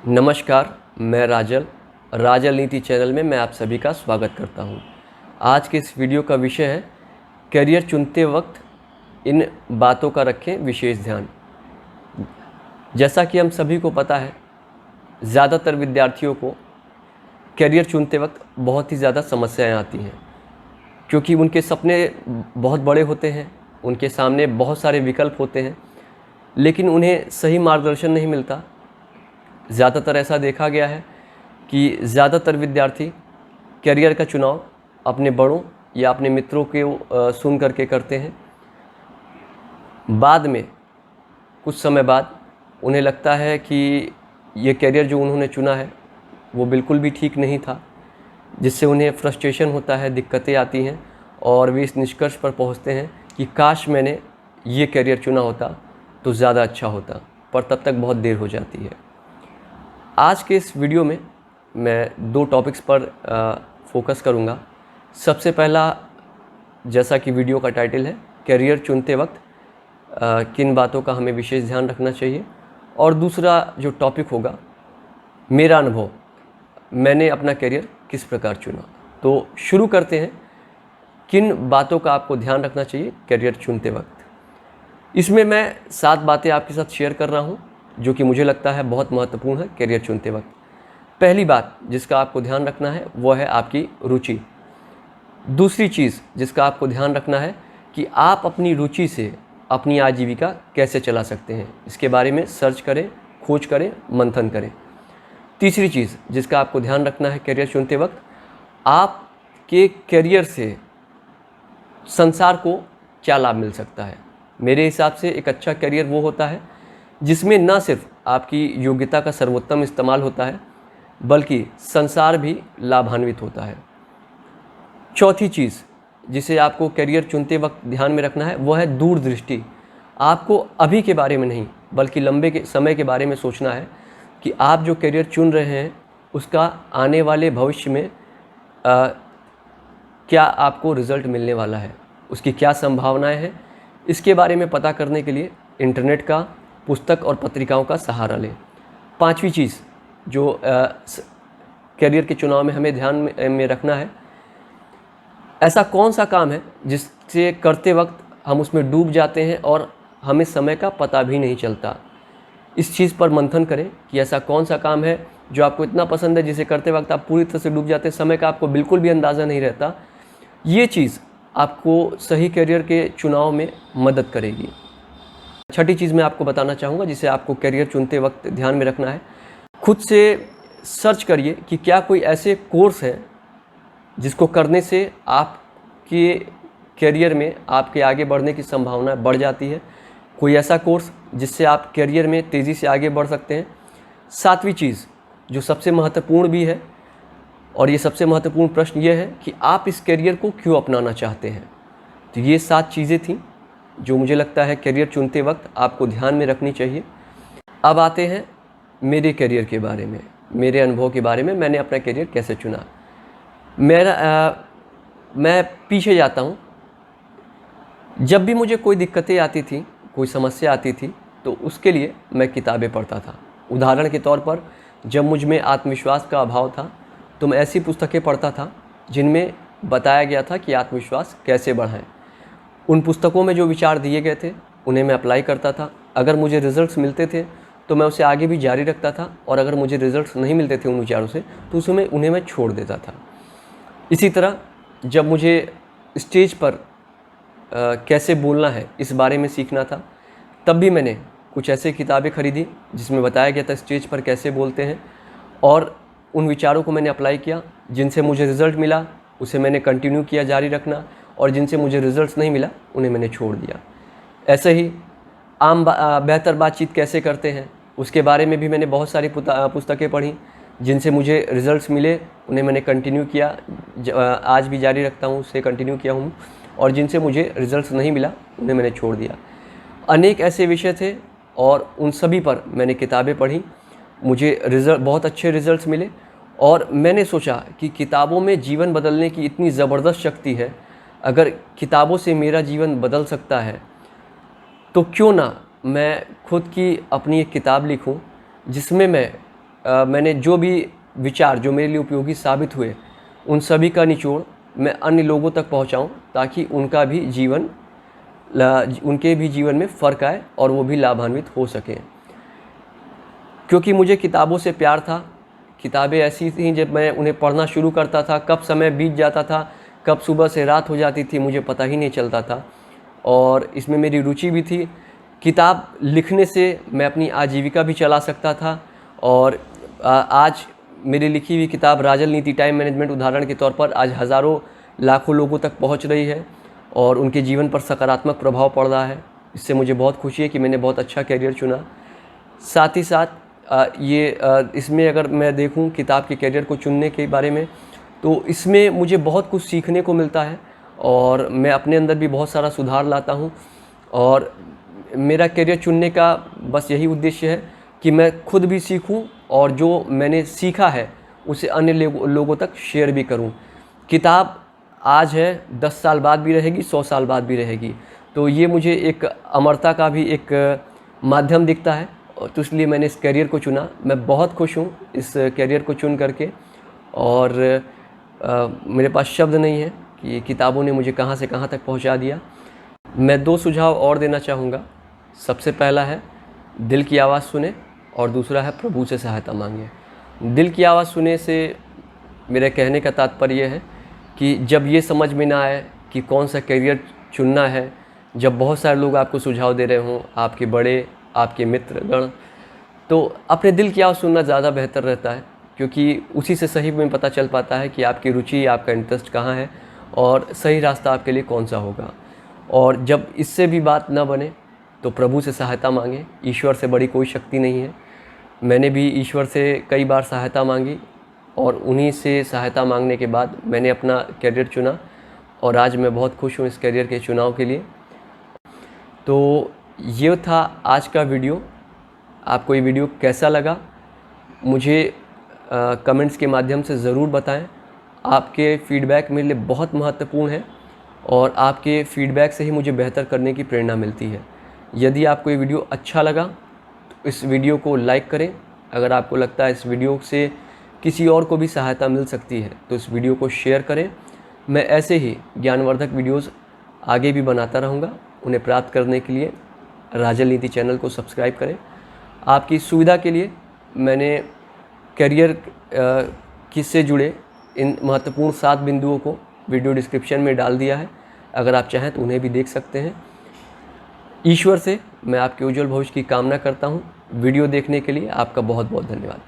नमस्कार, मैं राजल नीति चैनल में मैं आप सभी का स्वागत करता हूं। आज के इस वीडियो का विषय है करियर चुनते वक्त इन बातों का रखें विशेष ध्यान। जैसा कि हम सभी को पता है, ज़्यादातर विद्यार्थियों को करियर चुनते वक्त बहुत ही ज़्यादा समस्याएं आती हैं, क्योंकि उनके सपने बहुत बड़े होते हैं, उनके सामने बहुत सारे विकल्प होते हैं, लेकिन उन्हें सही मार्गदर्शन नहीं मिलता। ज़्यादातर ऐसा देखा गया है कि ज़्यादातर विद्यार्थी करियर का चुनाव अपने बड़ों या अपने मित्रों के सुन करके करते हैं। बाद में कुछ समय बाद उन्हें लगता है कि ये करियर जो उन्होंने चुना है वो बिल्कुल भी ठीक नहीं था, जिससे उन्हें फ्रस्ट्रेशन होता है, दिक्कतें आती हैं और वे इस निष्कर्ष पर पहुंचते हैं कि काश मैंने ये करियर चुना होता तो ज़्यादा अच्छा होता, पर तब तक बहुत देर हो जाती है। आज के इस वीडियो में मैं दो टॉपिक्स पर फोकस करूंगा। सबसे पहला, जैसा कि वीडियो का टाइटल है, करियर चुनते वक्त किन बातों का हमें विशेष ध्यान रखना चाहिए, और दूसरा जो टॉपिक होगा, मेरा अनुभव, मैंने अपना करियर किस प्रकार चुना। तो शुरू करते हैं, किन बातों का आपको ध्यान रखना चाहिए करियर चुनते वक्त। इसमें मैं 7 बातें आपके साथ शेयर कर रहा हूँ जो कि मुझे लगता है बहुत महत्वपूर्ण है करियर चुनते वक्त। पहली बात जिसका आपको ध्यान रखना है वो है आपकी रुचि। दूसरी चीज़ जिसका आपको ध्यान रखना है कि आप अपनी रुचि से अपनी आजीविका कैसे चला सकते हैं, इसके बारे में सर्च करें, खोज करें, मंथन करें। तीसरी चीज़ जिसका आपको ध्यान रखना है करियर चुनते वक्त, आपके करियर से संसार को क्या लाभ मिल सकता है। मेरे हिसाब से एक अच्छा करियर वो होता है जिसमें न सिर्फ आपकी योग्यता का सर्वोत्तम इस्तेमाल होता है, बल्कि संसार भी लाभान्वित होता है। चौथी चीज़ जिसे आपको करियर चुनते वक्त ध्यान में रखना है वो है दूरदृष्टि। आपको अभी के बारे में नहीं, बल्कि लंबे के समय के बारे में सोचना है कि आप जो करियर चुन रहे हैं उसका आने वाले भविष्य में क्या आपको रिज़ल्ट मिलने वाला है, उसकी क्या संभावनाएं हैं। इसके बारे में पता करने के लिए इंटरनेट का, पुस्तक और पत्रिकाओं का सहारा लें। पांचवी चीज़ जो करियर के चुनाव में हमें ध्यान में रखना है, ऐसा कौन सा काम है जिससे करते वक्त हम उसमें डूब जाते हैं और हमें समय का पता भी नहीं चलता। इस चीज़ पर मंथन करें कि ऐसा कौन सा काम है जो आपको इतना पसंद है जिसे करते वक्त आप पूरी तरह से डूब जाते हैं, समय का आपको बिल्कुल भी अंदाज़ा नहीं रहता। ये चीज़ आपको सही करियर के चुनाव में मदद करेगी। छठी चीज़ मैं आपको बताना चाहूँगा जिसे आपको करियर चुनते वक्त ध्यान में रखना है, खुद से सर्च करिए कि क्या कोई ऐसे कोर्स हैं जिसको करने से आपके करियर में आपके आगे बढ़ने की संभावना बढ़ जाती है। कोई ऐसा कोर्स जिससे आप करियर में तेज़ी से आगे बढ़ सकते हैं। सातवीं चीज़ जो सबसे महत्वपूर्ण भी है, और ये सबसे महत्वपूर्ण प्रश्न ये है कि आप इस करियर को क्यों अपनाना चाहते हैं। तो ये 7 चीज़ें थीं जो मुझे लगता है करियर चुनते वक्त आपको ध्यान में रखनी चाहिए। अब आते हैं मेरे करियर के बारे में, मेरे अनुभव के बारे में, मैंने अपना करियर कैसे चुना। मैं पीछे जाता हूँ। जब भी मुझे कोई दिक्कतें आती थी, कोई समस्या आती थी, तो उसके लिए मैं किताबें पढ़ता था। उदाहरण के तौर पर, जब मुझ में आत्मविश्वास का अभाव था तो मैं ऐसी पुस्तकें पढ़ता था जिनमें बताया गया था कि आत्मविश्वास कैसे बढ़ाएं। उन पुस्तकों में जो विचार दिए गए थे उन्हें मैं अप्लाई करता था। अगर मुझे रिज़ल्ट्स मिलते थे तो मैं उसे आगे भी जारी रखता था, और अगर मुझे रिज़ल्ट्स नहीं मिलते थे उन विचारों से तो उसमें उन्हें मैं छोड़ देता था। इसी तरह जब मुझे स्टेज पर कैसे बोलना है इस बारे में सीखना था, तब भी मैंने कुछ ऐसे किताबें खरीदी जिसमें बताया गया था स्टेज पर कैसे बोलते हैं, और उन विचारों को मैंने अप्लाई किया। जिनसे मुझे रिज़ल्ट मिला उसे मैंने कंटिन्यू किया, जारी रखना, और जिनसे मुझे रिज़ल्ट्स नहीं मिला उन्हें मैंने छोड़ दिया। ऐसे ही बेहतर बातचीत कैसे करते हैं उसके बारे में भी मैंने बहुत सारी पुस्तकें पढ़ी। जिनसे मुझे रिज़ल्ट्स मिले उन्हें मैंने कंटिन्यू किया, आज भी जारी रखता हूँ, उसे कंटिन्यू किया हूँ, और जिनसे मुझे रिज़ल्ट्स नहीं मिला उन्हें मैंने छोड़ दिया। अनेक ऐसे विषय थे और उन सभी पर मैंने किताबें पढ़ी। मुझे बहुत अच्छे रिज़ल्ट्स मिले, और मैंने सोचा कि किताबों में जीवन बदलने की इतनी ज़बरदस्त शक्ति है। अगर किताबों से मेरा जीवन बदल सकता है तो क्यों ना मैं खुद की अपनी एक किताब लिखूं जिसमें मैं मैंने जो भी विचार जो मेरे लिए उपयोगी साबित हुए, उन सभी का निचोड़ मैं अन्य लोगों तक पहुंचाऊं, ताकि उनके भी जीवन में फ़र्क आए और वो भी लाभान्वित हो सकें। क्योंकि मुझे किताबों से प्यार था। किताबें ऐसी थीं, जब मैं उन्हें पढ़ना शुरू करता था कब समय बीत जाता था, कब सुबह से रात हो जाती थी, मुझे पता ही नहीं चलता था। और इसमें मेरी रुचि भी थी। किताब लिखने से मैं अपनी आजीविका भी चला सकता था। और आज मेरी लिखी हुई किताब राजनीति टाइम मैनेजमेंट उदाहरण के तौर पर आज हज़ारों लाखों लोगों तक पहुंच रही है और उनके जीवन पर सकारात्मक प्रभाव पड़ रहा है। इससे मुझे बहुत खुशी है कि मैंने बहुत अच्छा कैरियर चुना। साथ ही साथ इसमें अगर मैं देखूं किताब के कैरियर को चुनने के बारे में, तो इसमें मुझे बहुत कुछ सीखने को मिलता है और मैं अपने अंदर भी बहुत सारा सुधार लाता हूं। और मेरा कैरियर चुनने का बस यही उद्देश्य है कि मैं खुद भी सीखूं और जो मैंने सीखा है उसे अन्य लोगों तक शेयर भी करूं। किताब आज है, 10 साल बाद भी रहेगी, 100 साल बाद भी रहेगी। तो ये मुझे एक अमरता का भी एक माध्यम दिखता है, तो इसलिए मैंने इस कैरियर को चुना। मैं बहुत खुश हूँ इस कैरियर को चुन करके और मेरे पास शब्द नहीं है कि किताबों ने मुझे कहाँ से कहाँ तक पहुँचा दिया। मैं 2 सुझाव और देना चाहूँगा। सबसे पहला है दिल की आवाज़ सुने और दूसरा है प्रभु से सहायता मांगे। दिल की आवाज़ सुने से मेरे कहने का तात्पर्य है कि जब ये समझ में ना आए कि कौन सा कैरियर चुनना है, जब बहुत सारे लोग आपको सुझाव दे रहे हों, आपके बड़े, आपके मित्रगण, तो अपने दिल की आवाज़ सुनना ज़्यादा बेहतर रहता है, क्योंकि उसी से सही में पता चल पाता है कि आपकी रुचि, आपका इंटरेस्ट कहाँ है और सही रास्ता आपके लिए कौन सा होगा। और जब इससे भी बात ना बने तो प्रभु से सहायता मांगे। ईश्वर से बड़ी कोई शक्ति नहीं है। मैंने भी ईश्वर से कई बार सहायता मांगी और उन्हीं से सहायता मांगने के बाद मैंने अपना कैरियर चुना और आज मैं बहुत खुश हूँ इस कैरियर के चुनाव के लिए। तो ये था आज का वीडियो। आपको ये वीडियो कैसा लगा मुझे कमेंट्स के माध्यम से ज़रूर बताएं। आपके फीडबैक मेरे लिए बहुत महत्वपूर्ण है और आपके फीडबैक से ही मुझे बेहतर करने की प्रेरणा मिलती है। यदि आपको ये वीडियो अच्छा लगा तो इस वीडियो को लाइक करें। अगर आपको लगता है इस वीडियो से किसी और को भी सहायता मिल सकती है तो इस वीडियो को शेयर करें। मैं ऐसे ही ज्ञानवर्धक वीडियोज़ आगे भी बनाता रहूँगा। उन्हें प्राप्त करने के लिए राजनीति चैनल को सब्सक्राइब करें। आपकी सुविधा के लिए मैंने कैरियर से जुड़े इन महत्वपूर्ण 7 बिंदुओं को वीडियो डिस्क्रिप्शन में डाल दिया है। अगर आप चाहें तो उन्हें भी देख सकते हैं। ईश्वर से मैं आपके उज्जवल भविष्य की कामना करता हूं। वीडियो देखने के लिए आपका बहुत बहुत धन्यवाद।